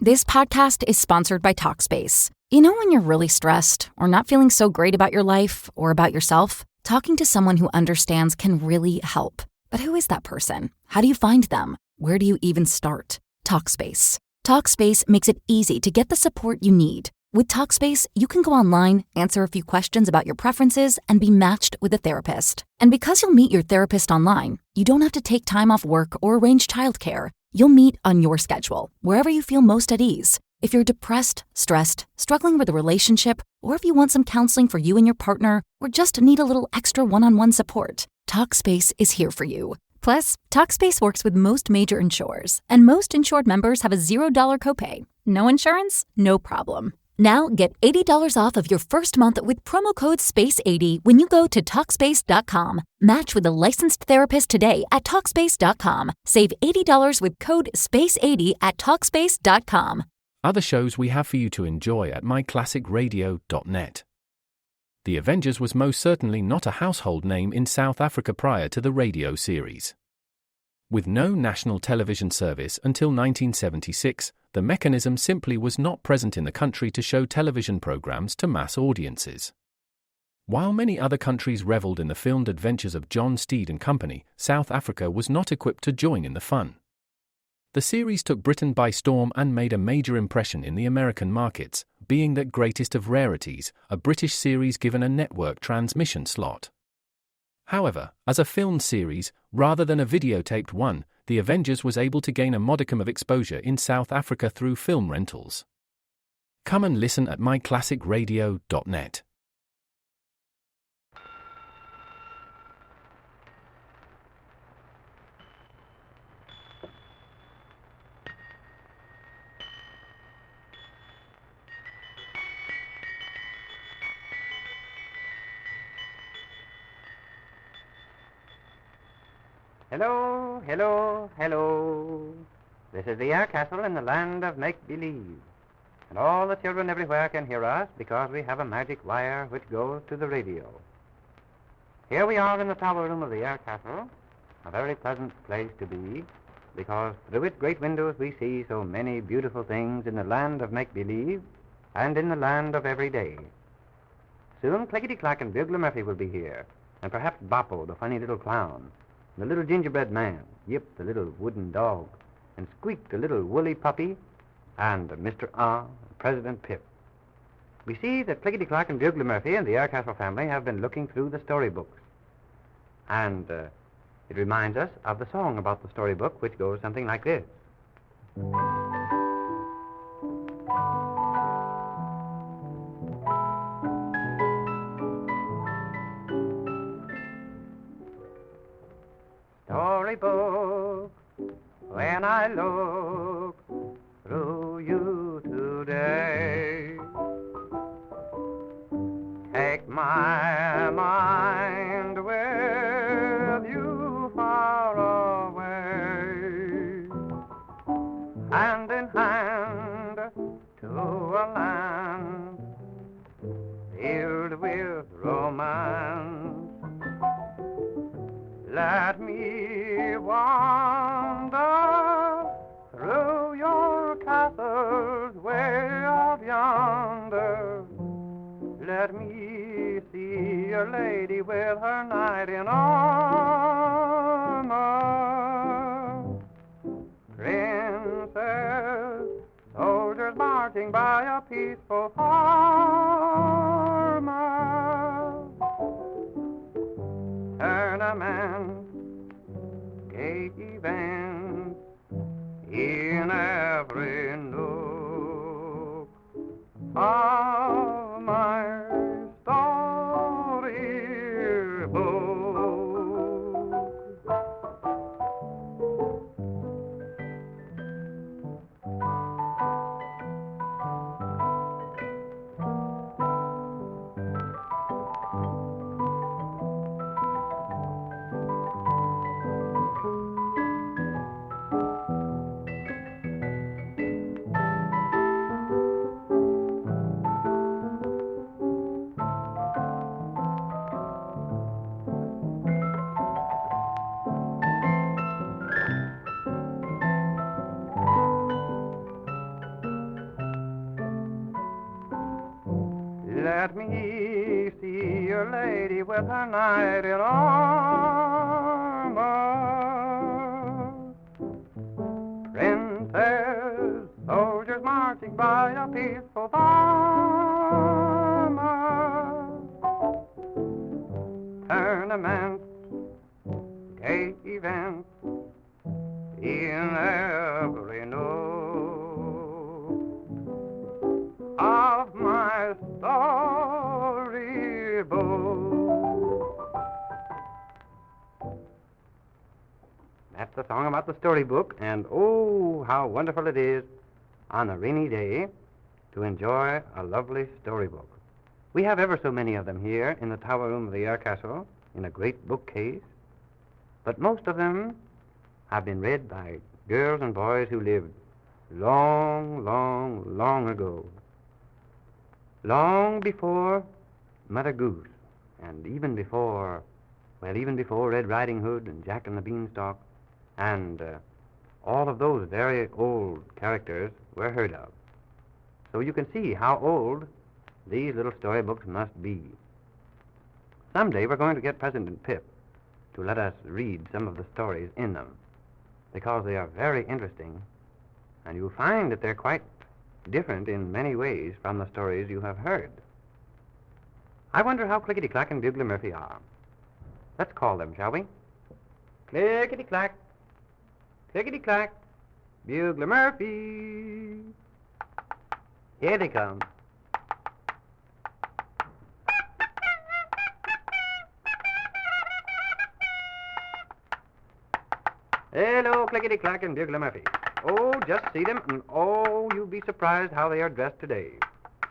This podcast is sponsored by Talkspace. You know when you're really stressed or not feeling so great about your life or about yourself? Talking to someone who understands can really help. But who is that person? How do you find them? Where do you even start? Talkspace. Talkspace makes it easy to get the support you need. With Talkspace, you can go online, answer a few questions about your preferences, and be matched with a therapist. And because you'll meet your therapist online, you don't have to take time off work or arrange childcare. You'll meet on your schedule, wherever you feel most at ease. If you're depressed, stressed, struggling with a relationship, or if you want some counseling for you and your partner, or just need a little extra one-on-one support, Talkspace is here for you. Plus, Talkspace works with most major insurers, and most insured members have a $0 copay. No insurance? No problem. Now get $80 off of your first month with promo code SPACE80 when you go to Talkspace.com. Match with a licensed therapist today at Talkspace.com. Save $80 with code SPACE80 at Talkspace.com. Other shows we have for you to enjoy at myclassicradio.net. The Avengers was most certainly not a household name in South Africa prior to the radio series. With no national television service until 1976, the mechanism simply was not present in the country to show television programs to mass audiences. While many other countries reveled in the filmed adventures of John Steed and Company, South Africa was not equipped to join in the fun. The series took Britain by storm and made a major impression in the American markets, being that greatest of rarities, a British series given a network transmission slot. However, as a filmed series, rather than a videotaped one, The Avengers was able to gain a modicum of exposure in South Africa through film rentals. Come and listen at myclassicradio.net. Hello, hello, hello. This is the air castle in the land of make-believe. And all the children everywhere can hear us because we have a magic wire which goes to the radio. Here we are in the tower room of the air castle, a very pleasant place to be, because through its great windows we see so many beautiful things in the land of make-believe and in the land of every day. Soon Clickety-Clack and Bugler Murphy will be here, and perhaps Boppo, the funny little clown, the little gingerbread man, Yip, the little wooden dog, and Squeak, the little woolly puppy, and Mr. President Pip. We see that Clickety-Clack and Bugler Murphy and the Air Castle family have been looking through the storybooks. And it reminds us of the song about the storybook, which goes something like this. Storybook, when I look through you today, take my mind with you far away, hand in hand to a land filled with romance. Let me wander through your castles way out yonder. Let me see a lady with her knight in armor. Princess, soldiers marching by a peaceful harbor. Tournaments, gay events in every nook of my storybook. Let me see your lady with her knight in armor. Princess, soldiers marching by a peaceful farmer. Tournament, gay event, in every nook of my storybook. That's the song about the storybook, and oh, how wonderful it is on a rainy day to enjoy a lovely storybook. We have ever so many of them here in the tower room of the Air Castle in a great bookcase, but most of them have been read by girls and boys who lived long, long, long ago. Long before Mother Goose, and even before Red Riding Hood and Jack and the Beanstalk, and all of those very old characters were heard of. So you can see how old these little storybooks must be. Someday we're going to get President Pip to let us read some of the stories in them, because they are very interesting, and you'll find that they're quite different in many ways from the stories you have heard. I wonder how Clickety-Clack and Bugler Murphy are. Let's call them, shall we? Clickety-Clack, Clickety-Clack, Bugler Murphy. Here they come. Hello, Clickety-Clack and Bugler Murphy. Oh, just see them, and oh, you'll be surprised how they are dressed today.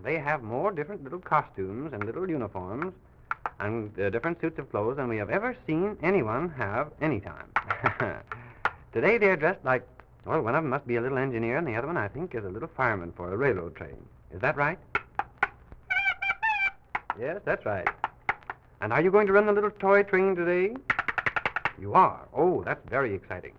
They have more different little costumes and little uniforms and different suits of clothes than we have ever seen anyone have any time. Today they're dressed like, well, one of them must be a little engineer, and the other one, I think, is a little fireman for a railroad train. Is that right? Yes, that's right. And are you going to run the little toy train today? You are? Oh, that's very exciting.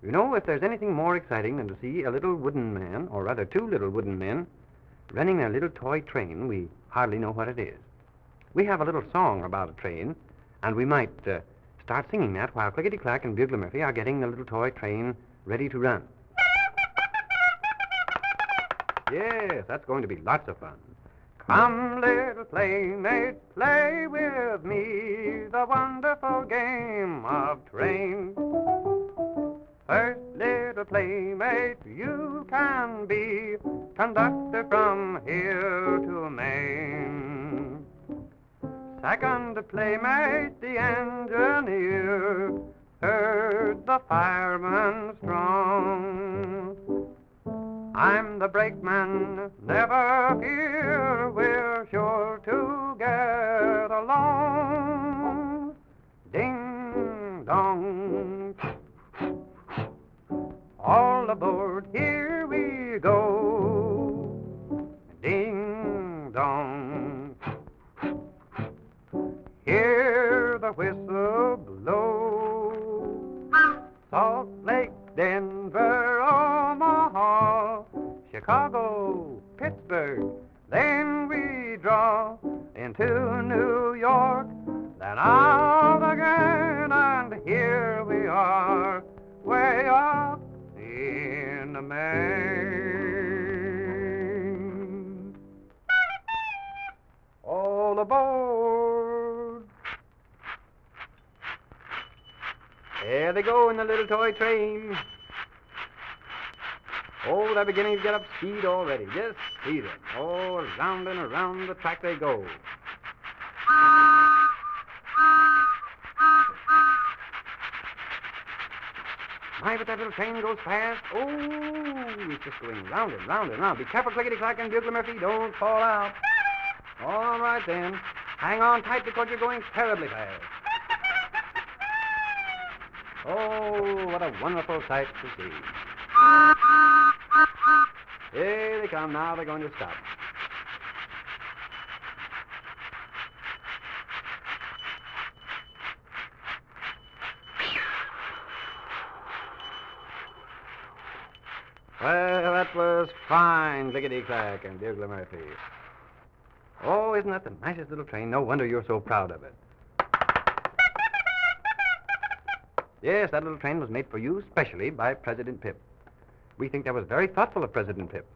You know, if there's anything more exciting than to see a little wooden man, or rather two little wooden men, running their little toy train, we hardly know what it is. We have a little song about a train, and we might start singing that while Clickety-Clack and Bugler Murphy are getting the little toy train ready to run. Yes, that's going to be lots of fun. Come, little playmates, play with me the wonderful game of train. First, little playmate, you can be conductor from here to Maine. Second, playmate, the engineer, third, the fireman strong. I'm the brakeman, never fear, we're sure to get along. Ding dong, all aboard, here we go. Ding dong, hear the whistle blow. Salt Lake, Denver, Omaha, Chicago, Pittsburgh, then we draw into New York, then out again, and here we are, way up in Maine. All aboard. There they go in the little toy train. Oh, they're beginning to get up speed already. Just see them. Oh, around and around the track they go. My, but that little train goes fast. Oh, it's just going round and round and round. Be careful, Clickety-Clack and Bugler Murphy. Don't fall out. All right, then. Hang on tight because you're going terribly fast. Oh, what a wonderful sight to see. Here they come. Now they're going to stop. Well, that was fine, Clickety-Clack and Bugler Murphy. Oh, isn't that the nicest little train? No wonder you're so proud of it. Yes, that little train was made for you specially by President Pip. We think that was very thoughtful of President Pip.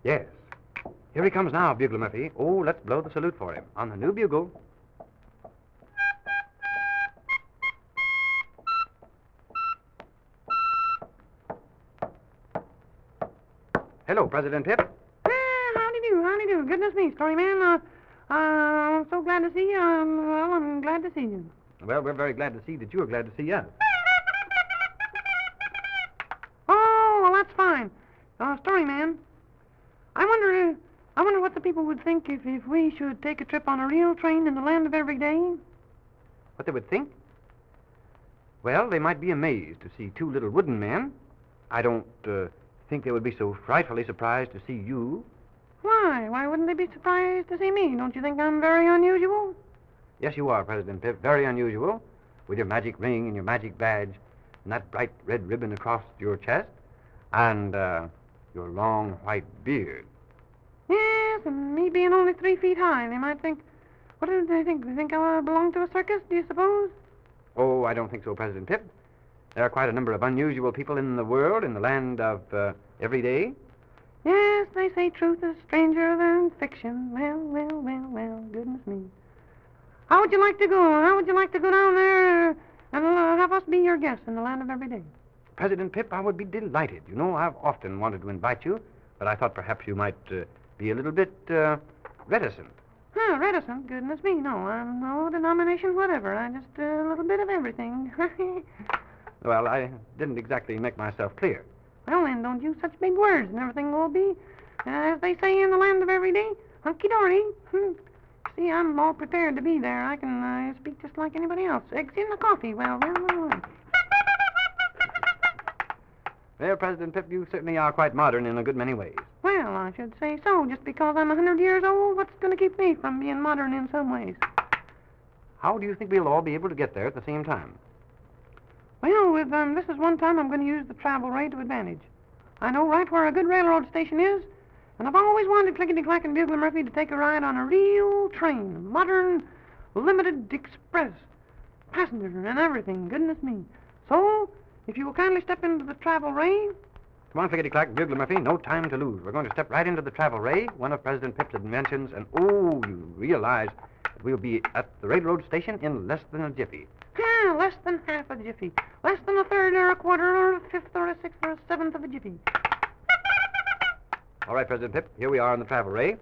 Yes. Here he comes now, Bugler Murphy. Oh, let's blow the salute for him on the new bugle. Hello, President Pip. Howdy do. Goodness me, story man. I'm so glad to see you. Well, I'm glad to see you. Well, we're very glad to see that you are glad to see us. Oh, well, that's fine. Story man, I wonder what the people would think if we should take a trip on a real train in the land of every day. What they would think? Well, they might be amazed to see two little wooden men. I don't think they would be so frightfully surprised to see you. Why? Why wouldn't they be surprised to see me? Don't you think I'm very unusual? Yes, you are, President Pip. Very unusual. With your magic ring and your magic badge and that bright red ribbon across your chest and your long white beard. Yes, and me being only 3 feet high, they might think... What do they think? They think I belong to a circus, do you suppose? Oh, I don't think so, President Pip. There are quite a number of unusual people in the world, in the land of every day. Yes, they say truth is stranger than fiction. Well, goodness me. How would you like to go? How would you like to go down there and have us be your guests in the land of every day? President Pip, I would be delighted. You know, I've often wanted to invite you, but I thought perhaps you might be a little bit reticent. Huh, reticent? Goodness me, no. I'm no denomination whatever. I just a little bit of everything. Well, I didn't exactly make myself clear. Well, then, don't use such big words, and everything will be, as they say in the land of every day, hunky-dory. See, I'm all prepared to be there. I can speak just like anybody else. Eggs in the coffee. Well. Well, President Pip, you certainly are quite modern in a good many ways. Well, I should say so. Just because I'm 100 years old, what's going to keep me from being modern in some ways? How do you think we'll all be able to get there at the same time? Well, this is one time I'm going to use the travel ray to advantage. I know right where a good railroad station is, and I've always wanted Clickety-Clack and Bugler Murphy to take a ride on a real train, modern, limited express, passenger and everything, goodness me. So, if you will kindly step into the travel ray... Come on, Clickety-Clack, Bugler Murphy, no time to lose. We're going to step right into the travel ray, one of President Pip's inventions, and you realize that we'll be at the railroad station in less than a jiffy. Less than half a jiffy. Less than a third or a quarter or a fifth or a sixth or a seventh of a jiffy. All right, President Pip, here we are in the travel ray.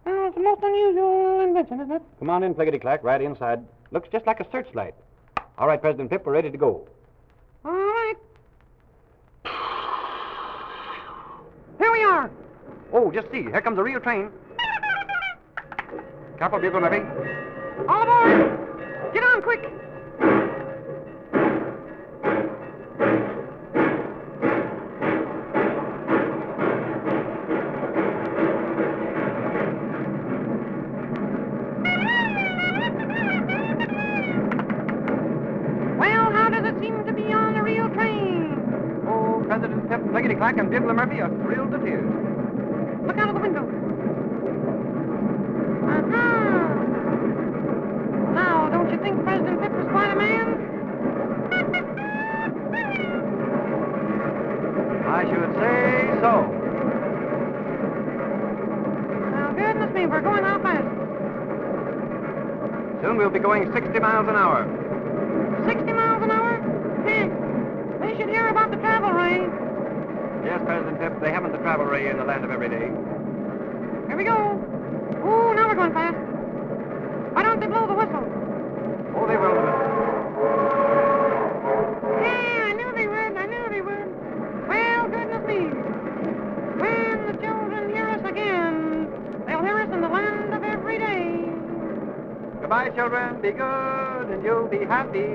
Well, it's a most unusual invention, isn't it? Come on in, Clickety-Clack, right inside. Looks just like a searchlight. All right, President Pip, we're ready to go. All right. Here we are. Oh, just see, here comes a real train. Careful, Bugler Murphy. All aboard. Get on, quick. Well, how does it seem to be on a real train? Oh, President Pip, Clickety-Clack, and Bugler Murphy are thrilled to tears. Look out of the window. Uh-huh. Now, don't you think President Pip is quite a man? I should say so. Well, goodness me, we're going how fast? Soon we'll be going 60 miles an hour. 60 miles an hour? They should hear about the travel ray. Yes, President Pip, they haven't the travel ray in the land of every day. Here we go. Ooh, now we're going fast. Why don't they blow the whistle? Oh, they will. Yeah, I knew they would. Well, goodness me. When the children hear us again, they'll hear us in the land of every day. Goodbye, children. Be good and you'll be happy.